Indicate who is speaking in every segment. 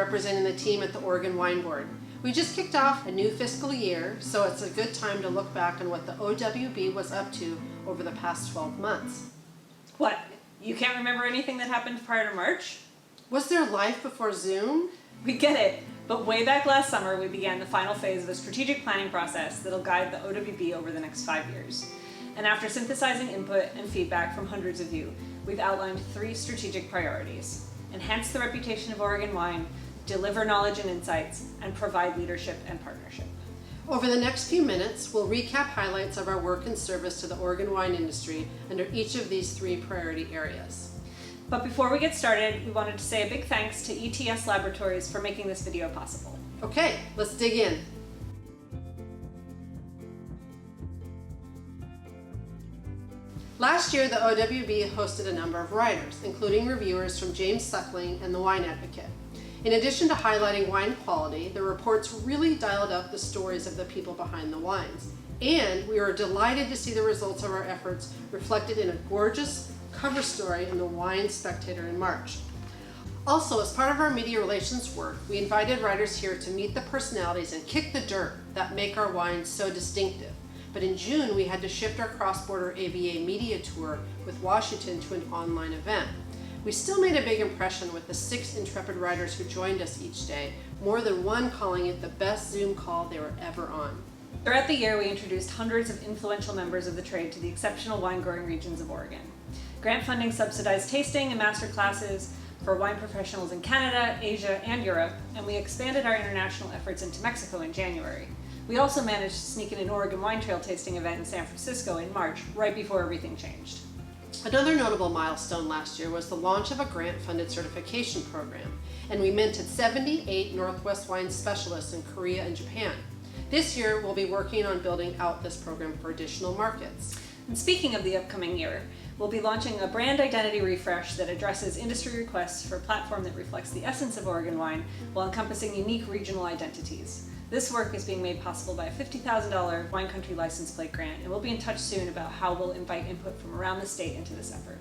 Speaker 1: representing the team at the Oregon Wine Board. We just kicked off a new fiscal year, so it's a good time to look back on what the OWB was up to over the past 12 months.
Speaker 2: What? You can't remember anything that happened prior to March?
Speaker 1: Was there life before Zoom?
Speaker 2: We get it, but way back last summer we began the final phase of a strategic planning process that'll guide the OWB over the next 5 years. And after synthesizing input and feedback from hundreds of you, we've outlined 3 strategic priorities: enhance the reputation of Oregon wine, deliver knowledge and insights, and provide leadership and partnership.
Speaker 1: Over the next few minutes, we'll recap highlights of our work and service to the Oregon wine industry under each of these 3 priority areas.
Speaker 2: But before we get started, we wanted to say a big thanks to ETS Laboratories for making this video possible.
Speaker 1: Okay, let's dig in. Last year, the OWB hosted a number of writers, including reviewers from James Suckling and The Wine Advocate. In addition to highlighting wine quality, the reports really dialed up the stories of the people behind the wines. And we were delighted to see the results of our efforts reflected in a gorgeous cover story in the Wine Spectator in March. Also, as part of our media relations work, we invited writers here to meet the personalities and kick the dirt that make our wines so distinctive. But in June, we had to shift our cross-border ABA media tour with Washington to an online event. We still made a big impression with the 6 intrepid writers who joined us each day, more than one calling it the best Zoom call they were ever on.
Speaker 2: Throughout the year, we introduced hundreds of influential members of the trade to the exceptional wine-growing regions of Oregon. Grant funding subsidized tasting and master classes for wine professionals in Canada, Asia, and Europe, and we expanded our international efforts into Mexico in January. We also managed to sneak in an Oregon Wine Trail tasting event in San Francisco in March, right before everything changed.
Speaker 1: Another notable milestone last year was the launch of a grant-funded certification program, and we minted 78 Northwest wine specialists in Korea and Japan. This year, we'll be working on building out this program for additional markets.
Speaker 2: And speaking of the upcoming year, we'll be launching a brand identity refresh that addresses industry requests for a platform that reflects the essence of Oregon wine while encompassing unique regional identities. This work is being made possible by a $50,000 wine country license plate grant, and we'll be in touch soon about how we'll invite input from around the state into this effort.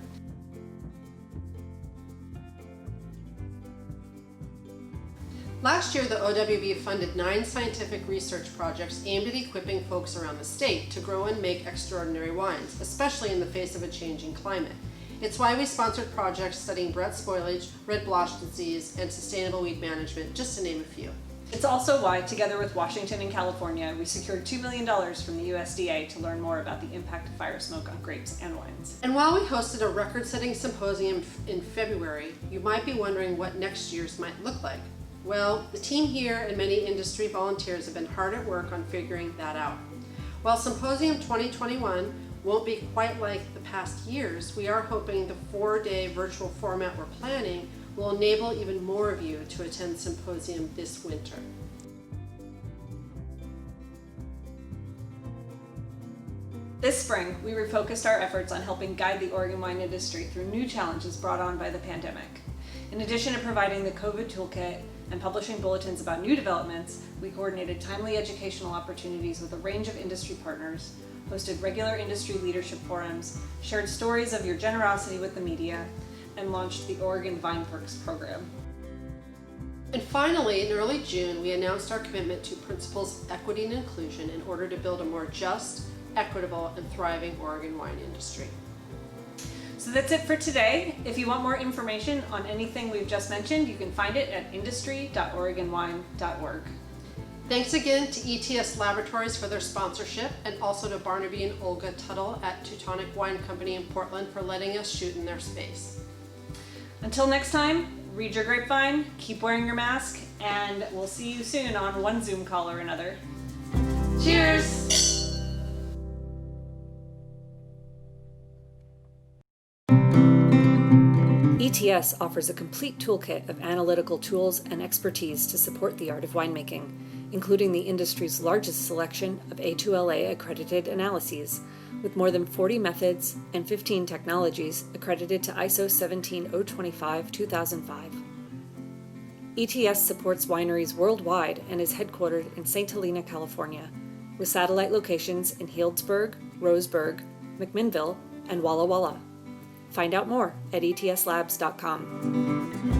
Speaker 1: Last year, the OWB funded 9 scientific research projects aimed at equipping folks around the state to grow and make extraordinary wines, especially in the face of a changing climate. It's why we sponsored projects studying Brett spoilage, red blotch disease, and sustainable weed management, just to name a few.
Speaker 2: It's also why, together with Washington and California, we secured $2 million from the USDA to learn more about the impact of fire smoke on grapes and wines.
Speaker 1: And while we hosted a record-setting symposium in February, you might be wondering what next year's might look like. Well, the team here and many industry volunteers have been hard at work on figuring that out. While Symposium 2021 won't be quite like the past years, we are hoping the 4-day virtual format we're planning will enable even more of you to attend Symposium this winter.
Speaker 2: This spring, we refocused our efforts on helping guide the Oregon wine industry through new challenges brought on by the pandemic. In addition to providing the COVID toolkit and publishing bulletins about new developments, we coordinated timely educational opportunities with a range of industry partners, hosted regular industry leadership forums, shared stories of your generosity with the media, and launched the Oregon Vine Perks program.
Speaker 1: And finally, in early June, we announced our commitment to principles of equity and inclusion in order to build a more just, equitable, and thriving Oregon wine industry.
Speaker 2: So that's it for today. If you want more information on anything we've just mentioned, you can find it at industry.oregonwine.org.
Speaker 1: Thanks again to ETS Laboratories for their sponsorship, and also to Barnaby and Olga Tuttle at Teutonic Wine Company in Portland for letting us shoot in their space.
Speaker 2: Until next time, read your grapevine, keep wearing your mask, and we'll see you soon on one Zoom call or another. Cheers! ETS offers a complete toolkit of analytical tools and expertise to support the art of winemaking, including the industry's largest selection of A2LA accredited analyses, with more than 40 methods and 15 technologies accredited to ISO 17025-2005. ETS supports wineries worldwide and is headquartered in St. Helena, California, with satellite locations in Healdsburg, Roseburg, McMinnville, and Walla Walla. Find out more at etslabs.com.